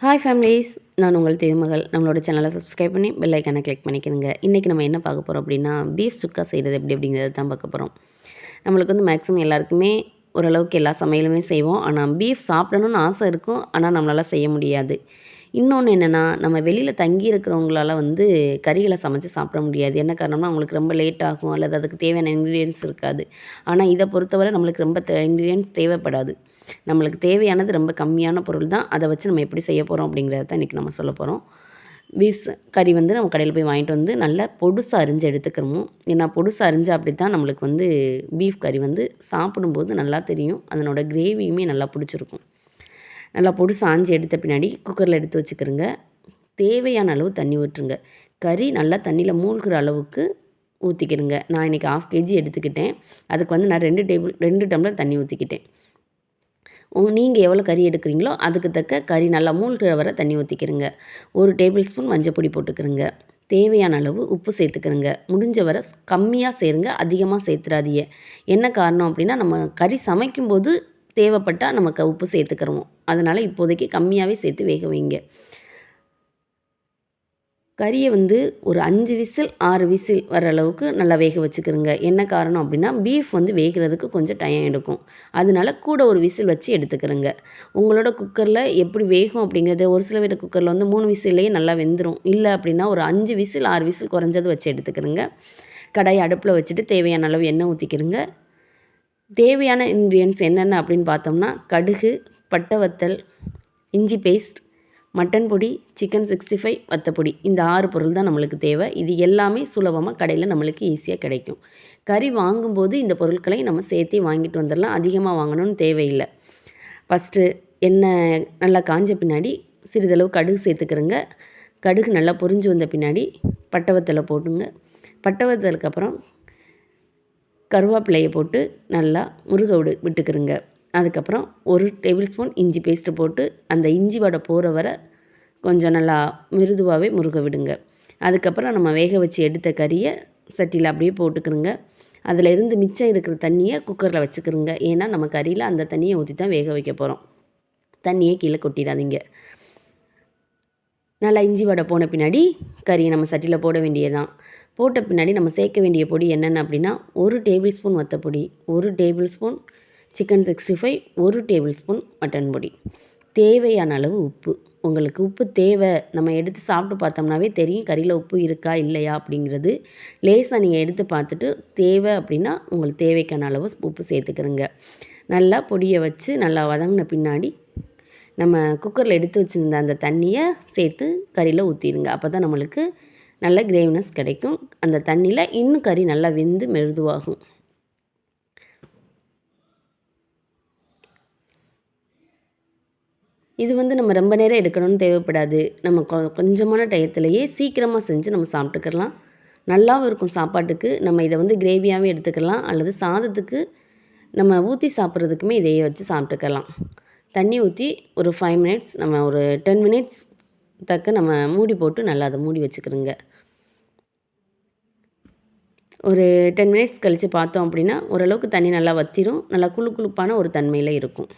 Hi families, நான் உங்கள் திருமகள். நம்மளோட சேனலை சப்ஸ்கிரைப் பண்ணி பெல் ஐக்கானை கிளிக் பண்ணிக்கிறங்க. இன்றைக்கி நம்ம என்ன பார்க்க போகிறோம் அப்படின்னா, பீஃப் சுக்கா செய்கிறது எப்படி அப்படிங்கிறது தான் பார்க்க போகிறோம். நம்மளுக்கு வந்து மேக்ஸிமம் எல்லாருக்குமே ஓரளவுக்கு எல்லா சமையலுமே செய்வோம். ஆனால் பீஃப் சாப்பிடணும்னு ஆசை இருக்கும், ஆனால் நம்மளால் செய்ய முடியாது. இன்னொன்று என்னென்னா, நம்ம வெளியில் தங்கி இருக்கிறவங்களால வந்து கறிகளை சமைச்சு சாப்பிட முடியாது. என்ன காரணம்னா, அவங்களுக்கு ரொம்ப லேட் ஆகும் அல்லது அதுக்கு தேவையான இன்க்ரீடியன்ட்ஸ் இருக்காது. ஆனால் இதை பொறுத்தவரை நம்மளுக்கு ரொம்ப இன்க்ரீடியன்ட்ஸ் தேவைப்படாது. நம்மளுக்கு தேவையானது ரொம்ப கம்மியான பொருள் தான். அதை வச்சு நம்ம எப்படி செய்ய போகிறோம் அப்படிங்கிறத தான் இன்றைக்கி நம்ம சொல்ல போகிறோம். பீஃப் கறி வந்து நம்ம கடையில் போய் வாங்கிட்டு வந்து நல்லா பொடுசாக அரிஞ்சு எடுத்துக்கிறோம். ஏன்னா பொடுசாக அரிஞ்சு அப்படி தான் நம்மளுக்கு வந்து பீஃப் கறி வந்து சாப்பிடும்போது நல்லா தெரியும். அதனோட கிரேவியுமே நல்லா பிடிச்சிருக்கும். நல்லா பொடுசாக ஆஞ்சு எடுத்த பின்னாடி குக்கரில் எடுத்து வச்சுக்கிறோங்க. தேவையான அளவு தண்ணி ஊற்றுங்க. கறி நல்லா தண்ணியில் மூழ்கிற அளவுக்கு ஊற்றிக்கிறோங்க. நான் இன்றைக்கி 1/2 kg எடுத்துக்கிட்டேன். அதுக்கு வந்து நான் 2 டம்ளர் தண்ணி ஊற்றிக்கிட்டேன். நீங்கள் எவ்வளோ கறி எடுக்கிறீங்களோ அதுக்கு தக்க கறி நல்லா மூழ்கிற வரை தண்ணி ஊற்றிக்கிறங்க. 1 டேபிள் ஸ்பூன் மஞ்சள் போட்டுக்கிறங்க. தேவையான அளவு உப்பு சேர்த்துக்கிறங்க. முடிஞ்ச வரை கம்மியாக சேருங்க, அதிகமாக சேர்த்துறாதீங்க. என்ன காரணம் அப்படின்னா, நம்ம கறி சமைக்கும்போது தேவைப்பட்டால் நமக்கு உப்பு சேர்த்துக்கிறோம். அதனால் இப்போதைக்கு கம்மியாகவே சேர்த்து வேக வைங்க. கறியை வந்து ஒரு 5 விசில் 6 விசில் வர அளவுக்கு நல்லா வேக வச்சுக்கிறோங்க. என்ன காரணம் அப்படின்னா, பீஃப் வந்து வேகிறதுக்கு கொஞ்சம் டைம் எடுக்கும். அதனால கூட ஒரு விசில் வச்சு எடுத்துக்கிறோங்க. உங்களோட குக்கரில் எப்படி வேகும் அப்படிங்கிறது, ஒரு சில வீட்டு குக்கரில் வந்து 3 விசில்லையே நல்லா வெந்துடும். இல்லை அப்படின்னா ஒரு 5 விசில் 6 விசில் குறைஞ்சது வச்சு எடுத்துக்கிறோங்க. கடாயை அடுப்பில் வச்சுட்டு தேவையான அளவு எண்ணெய் ஊற்றிக்கிறோங்க. தேவையான இன்க்ரீடியன்ட்ஸ் என்னென்ன அப்படின்னு பார்த்தோம்னா, கடுகு, பட்டை வத்தல், இஞ்சி பேஸ்ட், மட்டன் பொடி, சிக்கன் 65 வத்தப்பொடி, இந்த 6 பொருள் தான் நம்மளுக்கு தேவை. இது எல்லாமே சுலபமாக கடையில் நம்மளுக்கு ஈஸியாக கிடைக்கும். கறி வாங்கும்போது இந்த பொருட்களை நம்ம சேர்த்தே வாங்கிட்டு வந்துடலாம். அதிகமாக வாங்கணும்னு தேவையில்லை. ஃபஸ்ட்டு எண்ணெய் நல்லா காஞ்ச பின்னாடி சிறிதளவு கடுகு சேர்த்துக்கிறோங்க. கடுகு நல்லா பொரிஞ்சு வந்த பின்னாடி பட்டை வத்தலை போட்டுங்க. பட்டை வத்தலுக்கு அப்புறம் கருவேப்பிலையை போட்டு நல்லா முருக விட்டுக்கிறோங்க. அதுக்கப்புறம் 1 டேபிள் ஸ்பூன் இஞ்சி பேஸ்ட்டு போட்டு அந்த இஞ்சி வடை போகிற வரை கொஞ்சம் நல்லா மிருதுவாகவே முருக விடுங்க. அதுக்கப்புறம் நம்ம வேக வச்சு எடுத்த கறியை சட்டியில் அப்படியே போட்டுக்கிறோங்க. அதில் இருந்து மிச்சம் இருக்கிற தண்ணியை குக்கரில் வச்சுக்கிறோங்க. ஏன்னா நம்ம கறியில் அந்த தண்ணியை ஊற்றி தான் வேக வைக்க போகிறோம். தண்ணியை கீழே கொட்டிடாதீங்க. நல்லா இஞ்சி வடை போன பின்னாடி கறியை நம்ம சட்டியில் போட வேண்டியதான். போட்ட பின்னாடி நம்ம சேர்க்க வேண்டிய பொடி என்னென்ன அப்படின்னா, 1 டேபிள் ஸ்பூன் வத்தப்பொடி, 1 tablespoon chicken 65, 1 tablespoon mutton பொடி, தேவையான அளவு உப்பு. உங்களுக்கு உப்பு தேவை, நம்ம எடுத்து சாப்பிட்டு பார்த்தோம்னாவே தெரியும் கறியில் உப்பு இருக்கா இல்லையா அப்படிங்கிறது. லேசாக நீங்கள் எடுத்து பார்த்துட்டு தேவை அப்படின்னா உங்களுக்கு தேவைக்கான அளவு உப்பு சேர்த்துக்கிறோங்க. நல்லா பொடியை வச்சு நல்லா வதங்கின பின்னாடி நம்ம குக்கரில் எடுத்து வச்சுருந்த அந்த தண்ணியை சேர்த்து கறியில் ஊற்றிடுங்க. அப்போ தான் நம்மளுக்கு நல்ல கிரேவினஸ் கிடைக்கும். அந்த தண்ணியில் இன்னும் கறி நல்லா வெந்து மெருதுவாகும். இது வந்து நம்ம ரொம்ப நேரம் எடுக்கணும்னு தேவைப்படாது. நம்ம கொஞ்சமான டயத்துலேயே சீக்கிரமாக செஞ்சு நம்ம சாப்பிட்டுக்கலாம். நல்லாவும் இருக்கும் சாப்பாட்டுக்கு. நம்ம இதை வந்து கிரேவியாகவே எடுத்துக்கலாம், அல்லது சாதத்துக்கு நம்ம ஊற்றி சாப்பிட்றதுக்குமே இதையே வச்சு சாப்பிட்டுக்கலாம். தண்ணி ஊற்றி ஒரு 5 மினிட்ஸ், நம்ம ஒரு 10 மினிட்ஸ் தக்க நம்ம மூடி போட்டு நல்லா அதை மூடி வச்சுக்கிறோங்க. ஒரு 10 மினிட்ஸ் கழித்து பார்த்தோம் அப்படின்னா ஓரளவுக்கு தண்ணி நல்லா வற்றிரும். நல்லா குளுப்பான ஒரு தன்மையில் இருக்கும்.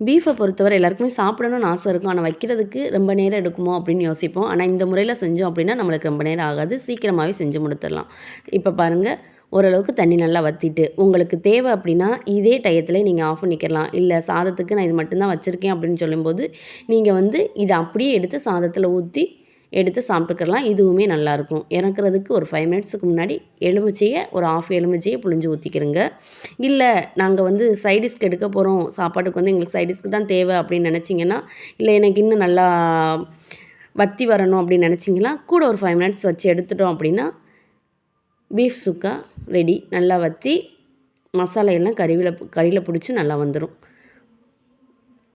பீஃபை பொறுத்தவரை எல்லாருக்குமே சாப்பிடணும்னு ஆசை இருக்கும். ஆனால் வைக்கிறதுக்கு ரொம்ப நேரம் எடுக்குமோ அப்படின்னு யோசிப்போம். ஆனால் இந்த முறையில் செஞ்சோம் அப்படின்னா நம்மளுக்கு ரொம்ப நேரம் ஆகாது. சீக்கிரமாகவே செஞ்சு முடித்துடலாம். இப்போ பாருங்கள், ஓரளவுக்கு தண்ணி நல்லா வற்றிட்டு உங்களுக்கு தேவை அப்படின்னா இதே டயத்தில் நீங்கள் ஆஃப் பண்ணிக்கலாம். இல்லை சாதத்துக்கு நான் இது மட்டும்தான் வச்சுருக்கேன் அப்படின்னு சொல்லும்போது நீங்கள் வந்து இதை அப்படியே எடுத்து சாதத்தில் ஊற்றி எடுத்து சாப்பிட்டுக்கலாம். இதுவுமே நல்லாயிருக்கும். இறக்குறதுக்கு ஒரு 5 மினிட்ஸுக்கு முன்னாடி எலுமிச்சையை ஒரு 1/2 எலுமிச்சையை புழிஞ்சு ஊற்றிக்கிறோங்க. இல்லை நாங்கள் வந்து சைடிஷ்க்கு எடுக்க போகிறோம், சாப்பாட்டுக்கு வந்து எங்களுக்கு சைடிஷ்க்கு தான் தேவை அப்படின்னு நினச்சிங்கன்னா, இல்லை எனக்கு இன்னும் நல்லா வற்றி வரணும் அப்படின்னு நினச்சிங்கன்னா கூட ஒரு 5 மினிட்ஸ் வச்சு எடுத்துட்டோம் அப்படின்னா பீஃப் சுக்கா ரெடி. நல்லா வற்றி மசாலா எல்லாம் கறியில் பிடிச்சி நல்லா வந்துடும்.